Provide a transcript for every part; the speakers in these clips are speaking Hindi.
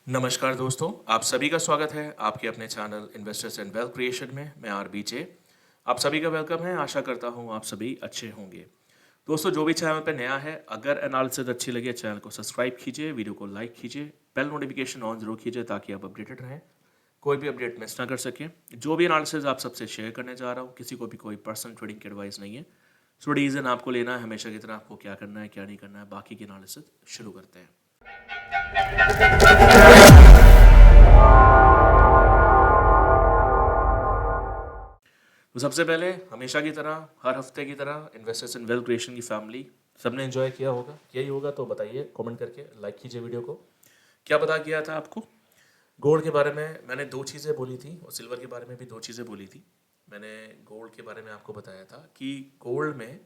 नमस्कार दोस्तों, आप सभी का स्वागत है आपके अपने channel investors and wealth creation में। मैं आरबीजे आप सभी का वेलकम है। आशा करता हूँ आप सभी अच्छे होंगे। दोस्तों, जो भी चैनल पे नया है, अगर एनालिसिस अच्छी लगे चैनल को सब्सक्राइब कीजिए, वीडियो को लाइक कीजिए, बेल नोटिफिकेशन ऑन जरूर कीजिए ताकि आप अपडेटेड रहें, कोई भी अपडेट मिस ना कर सकें। जो भी एनालिसिस आप सबसे शेयर करने जा रहा हूँ, किसी को भी कोई पर्सनल ट्रेडिंग की एडवाइस नहीं है। सो रीज़न आपको लेना है हमेशा की तरह, आपको क्या करना है क्या नहीं करना है। बाकी की एनालिसिस शुरू करते हैं। तो सबसे पहले हमेशा की तरह, हर हफ्ते की तरह, इन्वेस्टर्स इन वेल्थ क्रिएशन की फैमिली सबने एंजॉय किया होगा। यही होगा तो बताइए, कमेंट करके लाइक कीजिए वीडियो को। क्या पता किया था आपको? गोल्ड के बारे में मैंने दो चीज़ें बोली थी और सिल्वर के बारे में भी दो चीज़ें बोली थी। मैंने गोल्ड के बारे में आपको बताया था कि गोल्ड में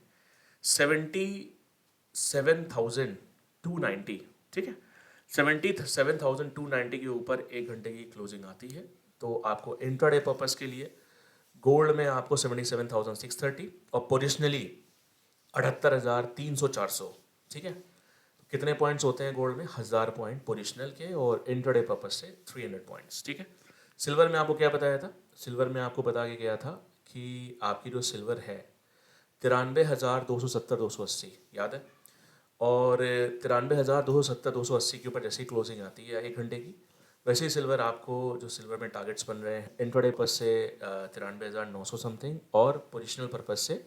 77,290, ठीक है, 77,290 के ऊपर एक घंटे की क्लोजिंग आती है। तो आपको इंट्राडे पर्पस के लिए गोल्ड में आपको 77,630 और पोजिशनली 78,300-400, ठीक है। तो कितने पॉइंट्स होते हैं गोल्ड में? 1000 पॉइंट पोजिशनल के और इंट्राडे पर्पस से 300 पॉइंट्स, ठीक है। सिल्वर में आपको क्या बताया था? सिल्वर में आपको बता के गया था कि आपकी जो सिल्वर है 93,270-280, याद है। और 93,270-280 के ऊपर जैसे ही क्लोजिंग आती है एक घंटे की, वैसे ही सिल्वर आपको, जो सिल्वर में टारगेट्स बन रहे हैं इंट्राडे पर्पस से 93,900 समथिंग और पोजिशनल पर्पस से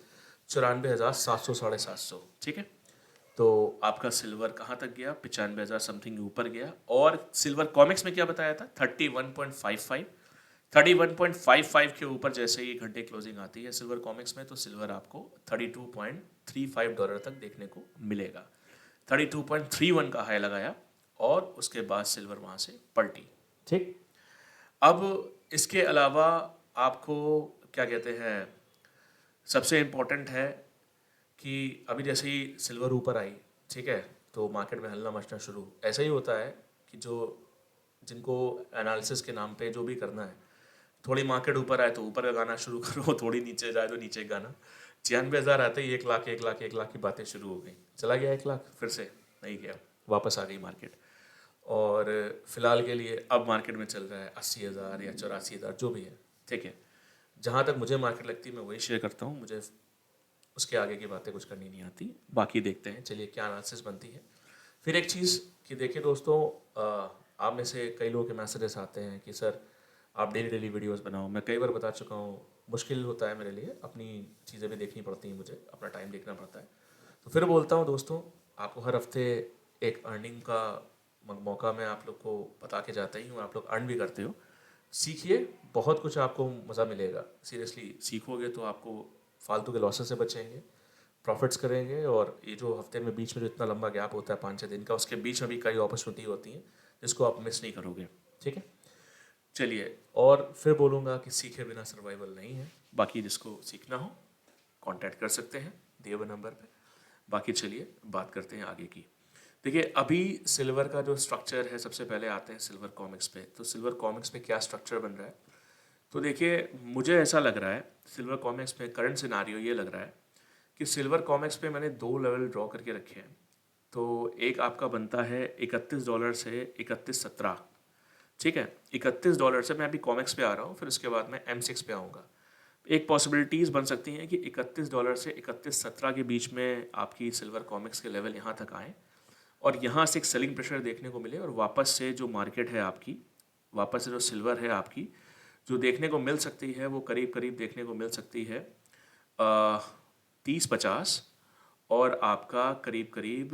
94,700 750, ठीक है। तो आपका सिल्वर कहाँ तक गया? 95,000 समथिंग ऊपर गया। और सिल्वर कॉमिक्स में क्या बताया था? 31.55 के ऊपर जैसे ही घंटे क्लोजिंग आती है सिल्वर कॉमिक्स में, तो सिल्वर आपको $32.35 तक देखने को मिलेगा। 32.31 का हाई लगाया और उसके बाद सिल्वर वहाँ से पलटी, ठीक। अब इसके अलावा आपको क्या कहते हैं, सबसे इम्पोर्टेंट है कि अभी जैसे ही सिल्वर ऊपर आई, ठीक है, तो मार्केट में हल्ला मचना शुरू। ऐसा ही होता है कि जिनको एनालिसिस के नाम पे जो भी करना है, थोड़ी मार्केट ऊपर आए तो ऊपर का गाना शुरू करो, थोड़ी नीचे जाए तो नीचे का गाना। 96,000 आते ही 1 लाख 1 लाख 1 लाख की बातें शुरू हो गई। चला गया 1 लाख, फिर से नहीं गया, वापस आ गई मार्केट। और फिलहाल के लिए अब मार्केट में चल रहा है 80,000 या 84,000, जो भी है, ठीक है। जहाँ तक मुझे मार्केट लगती है मैं वही शेयर करता हूँ, मुझे उसके आगे की बातें कुछ करनी नहीं आती। बाकी देखते हैं, चलिए क्या एनालिसिस बनती है। फिर एक चीज़ कि देखिए दोस्तों, आप में से कई लोगों के मैसेजेस आते हैं कि सर आप डेली डेली वीडियोस बनाओ। मैं कई बार बता चुका हूँ, मुश्किल होता है मेरे लिए, अपनी चीज़ें भी देखनी पड़ती हैं, मुझे अपना टाइम देखना पड़ता है। तो फिर बोलता हूँ दोस्तों, आपको हर हफ्ते एक अर्निंग का मौका मैं आप लोग को बता के जाता ही हूँ। आप लोग अर्न भी करते हो, सीखिए, बहुत कुछ आपको मज़ा मिलेगा। सीरियसली सीखोगे तो आपको फालतू के लॉसेस से बचेंगे, प्रॉफिट्स करेंगे। और ये जो हफ्ते में बीच में जो इतना लंबा गैप होता है 5-6 दिन का, उसके बीच में भी कई अपॉर्चुनिटी होती हैं जिसको आप मिस नहीं करोगे, ठीक है। चलिए, और फिर बोलूँगा कि सीखे बिना सर्वाइवल नहीं है। बाकी जिसको सीखना हो कांटेक्ट कर सकते हैं दिए हुए नंबर पे। बाकी चलिए बात करते हैं आगे की। देखिए, अभी सिल्वर का जो स्ट्रक्चर है, सबसे पहले आते हैं सिल्वर कॉमिक्स पे। तो सिल्वर कॉमिक्स पे क्या स्ट्रक्चर बन रहा है? तो देखिए, मुझे ऐसा लग रहा है सिल्वर कॉमिक्स में करंट सिनारियो ये लग रहा है कि सिल्वर कॉमिक्स पे मैंने दो लेवल ड्रॉ करके रखे हैं। तो एक आपका बनता है $31 से 31.17, ठीक है। $31 से मैं अभी कॉमिक्स पे आ रहा हूँ, फिर उसके बाद मैं M6 पे आऊँगा। एक पॉसिबिलिटीज़ बन सकती हैं कि $31 से 31.17 के बीच में आपकी सिल्वर कॉमिक्स के लेवल यहाँ तक आए और यहाँ से एक सेलिंग प्रेशर देखने को मिले और वापस से जो मार्केट है आपकी, वापस से जो सिल्वर है आपकी, जो देखने को मिल सकती है वो करीब करीब देखने को मिल सकती है 30-50 और आपका करीब करीब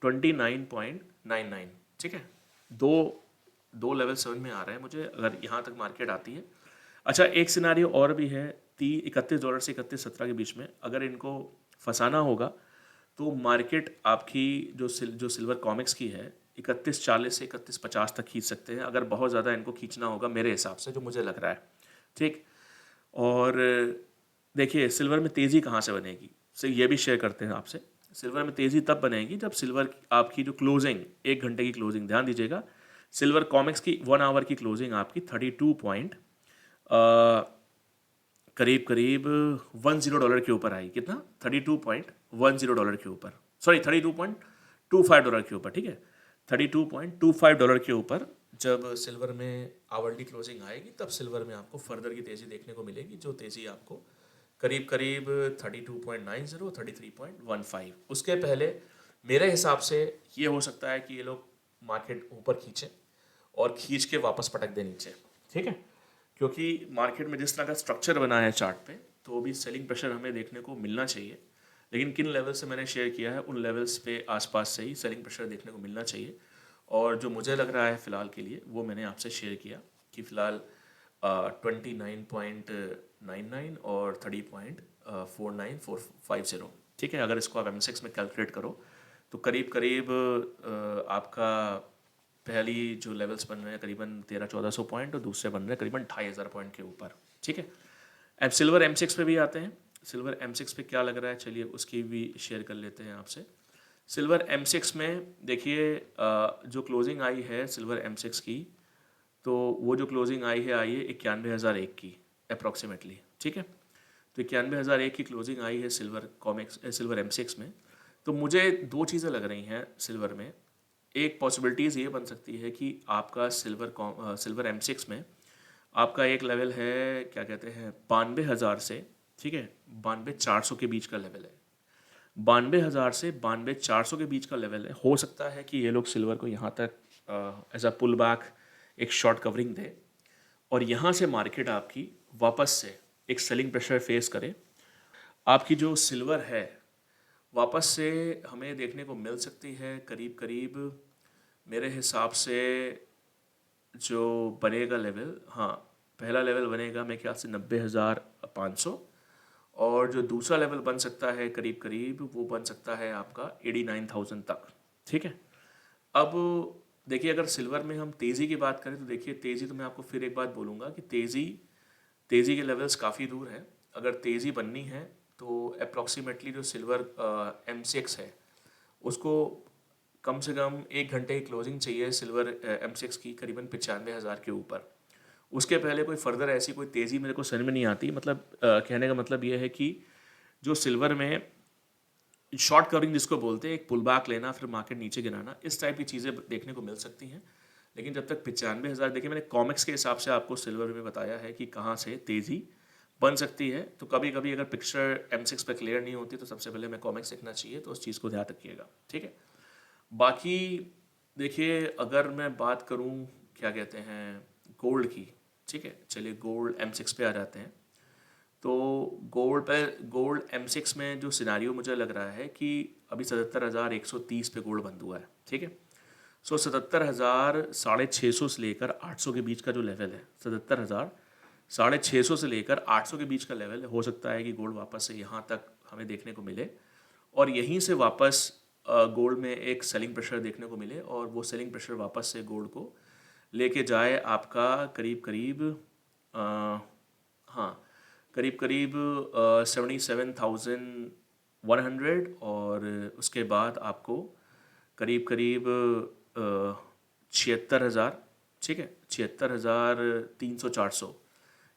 29.99, ठीक है। दो दो लेवल समझ में आ रहे हैं मुझे अगर यहाँ तक मार्केट आती है। अच्छा, एक सिनारियो और भी है, $31 से 31.17 के बीच में अगर इनको फंसाना होगा तो मार्केट आपकी जो सिल्वर कॉमिक्स की है 31.40 से 31.50 तक खींच सकते हैं, अगर बहुत ज़्यादा इनको खींचना होगा मेरे हिसाब से, जो मुझे लग रहा है, ठीक। और देखिए, सिल्वर में तेज़ी कहाँ से बनेगी, से ये भी शेयर करते हैं आपसे। सिल्वर में तेज़ी तब बनेगी जब सिल्वर आपकी जो क्लोजिंग, एक घंटे की क्लोजिंग, ध्यान दीजिएगा, सिल्वर कॉमिक्स की 1 आवर की क्लोजिंग आपकी 32 पॉइंट करीब करीब $10 के ऊपर आई। कितना? $32.10 के ऊपर, सॉरी $32.25 के ऊपर, ठीक है। $32.25 के ऊपर जब सिल्वर में आवरली क्लोजिंग आएगी तब सिल्वर में आपको फर्दर की तेज़ी देखने को मिलेगी, जो तेज़ी आपको करीब करीब 32.90 33.15। उसके पहले मेरे हिसाब से ये हो सकता है कि ये लोग मार्केट ऊपर खींचें और खींच के वापस पटक दें नीचे, ठीक है, क्योंकि मार्केट में जिस तरह का स्ट्रक्चर बना है चार्ट पे, तो अभी सेलिंग प्रेशर हमें देखने को मिलना चाहिए। लेकिन किन लेवल से मैंने शेयर किया है उन लेवल्स पे आसपास से ही सेलिंग प्रेशर देखने को मिलना चाहिए। और जो मुझे लग रहा है फ़िलहाल के लिए वो मैंने आपसे शेयर किया कि फ़िलहाल 29.99 और 30.49450, ठीक है। अगर इसको आप M6 में कैलकुलेट करो तो करीब करीब आपका पहली जो लेवल्स बन रहे हैं करीबन 1300-1400 पॉइंट और दूसरे बन रहे हैं करीबन 2500 पॉइंट के ऊपर, ठीक है। अब सिल्वर M6 पे भी आते हैं। सिल्वर M6 पे क्या लग रहा है, चलिए उसकी भी शेयर कर लेते हैं आपसे। सिल्वर M6 में देखिए जो क्लोजिंग आई है सिल्वर M6 की, तो वो जो क्लोजिंग आई है 91,001 की अप्रॉक्सीमेटली, ठीक है। तो 91,001 की क्लोजिंग आई है सिल्वर M6 में। तो मुझे दो चीज़ें लग रही हैं सिल्वर में। एक पॉसिबिलिटीज़ ये बन सकती है कि आपका सिल्वर M6 में आपका एक लेवल है, क्या कहते हैं, 92,000 से, ठीक है, 92,400 के बीच का लेवल है। 92,000 से 92,400 के बीच का लेवल है। हो सकता है कि ये लोग सिल्वर को यहाँ तक एज अ पुल बैक एक शॉर्ट कवरिंग दे और यहाँ से मार्केट आपकी वापस से एक सेलिंग प्रेशर फेस करे। आपकी जो सिल्वर है वापस से हमें देखने को मिल सकती है करीब करीब, मेरे हिसाब से जो बनेगा लेवल, हाँ, पहला लेवल बनेगा मेरे ख्याल से 90,500 और जो दूसरा लेवल बन सकता है करीब करीब वो बन सकता है आपका 89,000 तक, ठीक है। अब देखिए अगर सिल्वर में हम तेज़ी की बात करें तो देखिए तेज़ी, तो मैं आपको फिर एक बात बोलूँगा कि तेज़ी के लेवल्स काफ़ी दूर हैं। अगर तेज़ी बननी है तो अप्रॉक्सीमेटली जो सिल्वर M6 है उसको कम से कम 1 घंटे की क्लोजिंग चाहिए सिल्वर M6 की करीबन 95,000 के ऊपर। उसके पहले कोई फर्दर ऐसी कोई तेज़ी मेरे को समझ में नहीं आती। मतलब कहने का मतलब ये है कि जो सिल्वर में शॉर्ट कवरिंग जिसको बोलते हैं, एक पुल बैक लेना फिर मार्केट नीचे गिराना, इस टाइप की चीज़ें देखने को मिल सकती हैं। लेकिन जब तक 95,000, देखिए मैंने कॉमिक्स के हिसाब से आपको सिल्वर में बताया है कि कहाँ से तेज़ी बन सकती है। तो कभी कभी अगर पिक्चर M6 पे क्लियर नहीं होती तो सबसे पहले मैं कॉमिक्स देखना चाहिए, तो उस चीज़ को ध्यान रखिएगा, ठीक है। बाकी देखिए अगर मैं बात करूं क्या कहते हैं गोल्ड की, ठीक है, चलिए गोल्ड M6 पे आ जाते हैं। तो गोल्ड M6 में जो सिनारियो मुझे लग रहा है कि अभी 77,130 पे गोल्ड बंद हुआ है, ठीक है। सो 77,000 650 से लेकर 800 के बीच का जो लेवल है, 77,000 650 से लेकर 800 के बीच का लेवल हो सकता है कि गोल्ड वापस से यहाँ तक हमें देखने को मिले और यहीं से वापस गोल्ड में एक सेलिंग प्रेशर देखने को मिले और वो सेलिंग प्रेशर वापस से गोल्ड को लेके जाए आपका करीब करीब हाँ, करीब करीब 77,100 और उसके बाद आपको करीब करीब 76,000, ठीक है, 76,300-400,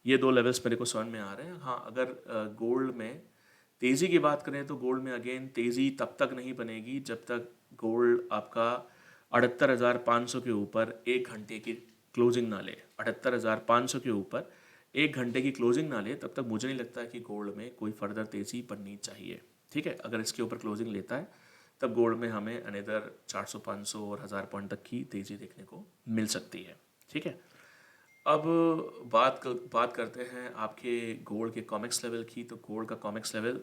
ये दो लेवल्स मेरे को समझ में आ रहे हैं। हाँ, अगर गोल्ड में तेज़ी की बात करें तो गोल्ड में अगेन तेज़ी तब तक नहीं बनेगी जब तक गोल्ड आपका 78,500 के ऊपर 1 घंटे की क्लोजिंग ना ले। 78,500 के ऊपर 1 घंटे की क्लोजिंग ना ले तब तक मुझे नहीं लगता है कि गोल्ड में कोई फर्दर तेज़ी बननी चाहिए, ठीक है। अगर इसके ऊपर क्लोजिंग लेता है तब गोल्ड में हमें अनदर 400-500 और 1000 पॉइंट तक की तेज़ी देखने को मिल सकती है, ठीक है। अब बात करते हैं आपके गोल्ड के कॉमिक्स लेवल की। तो गोल्ड का कॉमिक्स लेवल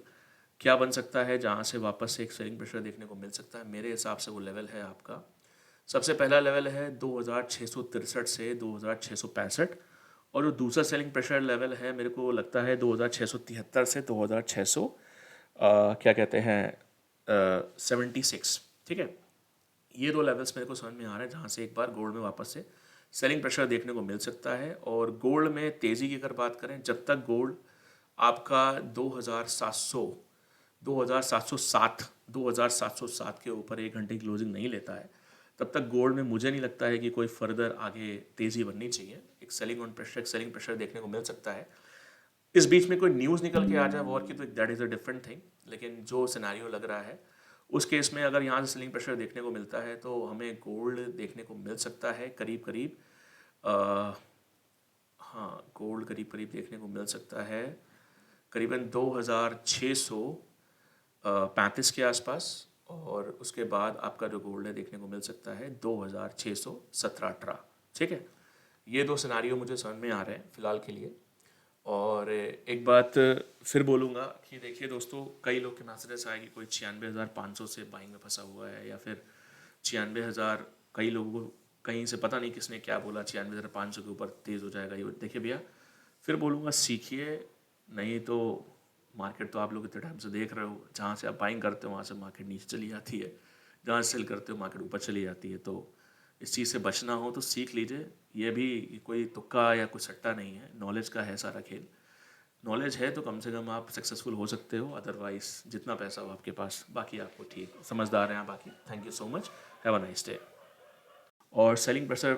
क्या बन सकता है जहाँ से वापस से एक सेलिंग प्रेशर देखने को मिल सकता है। मेरे हिसाब से वो लेवल है आपका, सबसे पहला लेवल है 2,663 से 2,665 और जो दूसरा सेलिंग प्रेशर लेवल है मेरे को लगता है 2,673 से 2,600 क्या कहते हैं 76, ठीक है। ये दो लेवल्स मेरे को समझ में आ रहे हैं जहाँ से एक बार गोल्ड में वापस से सेलिंग प्रेशर देखने को मिल सकता है। और गोल्ड में तेज़ी की अगर बात करें, जब तक गोल्ड आपका 2,707 के ऊपर 1 घंटे की क्लोजिंग नहीं लेता है तब तक गोल्ड में मुझे नहीं लगता है कि कोई फर्दर आगे तेज़ी बननी चाहिए। एक सेलिंग प्रेशर देखने को मिल सकता है। इस बीच में कोई न्यूज़ निकल के आ जाए वॉर की तो that is a different thing, लेकिन जो सिनेरियो लग रहा है उस केस में अगर यहाँ से सेलिंग प्रेशर देखने को मिलता है तो हमें गोल्ड देखने को मिल सकता है करीब करीब, हाँ गोल्ड करीब करीब देखने को मिल सकता है करीबन 2635 के आसपास। और उसके बाद आपका जो गोल्ड है देखने को मिल सकता है 2617-18। ठीक है, ये दो सिनारियो मुझे समझ में आ रहे हैं फ़िलहाल के लिए। और एक बात फिर बोलूँगा कि देखिए दोस्तों, कई लोग के मैसेजेस आए कि कोई 96,500 से बाइंग में फंसा हुआ है, या फिर 96,000, कई लोगों को कहीं से पता नहीं किसने क्या बोला 96,500 के ऊपर तेज़ हो जाएगा ये। देखिए भैया, फिर बोलूँगा सीखिए, नहीं तो मार्केट तो आप लोग इतने टाइम से देख रहे हो, जहाँ से आप बाइंग करते हो वहाँ से मार्केट नीचे चली जाती है, जहाँ से सेल करते हो मार्केट ऊपर चली जाती है। तो इस चीज़ से बचना हो तो सीख लीजिए, ये भी कोई तुक्का या कोई सट्टा नहीं है, नॉलेज का है सारा खेल। नॉलेज है तो कम से कम आप सक्सेसफुल हो सकते हो, अदरवाइज जितना पैसा हो आपके पास, बाकी आपको ठीक समझदार हैं आप बाकी। Thank you so much, have a nice day. और सेलिंग प्रेशर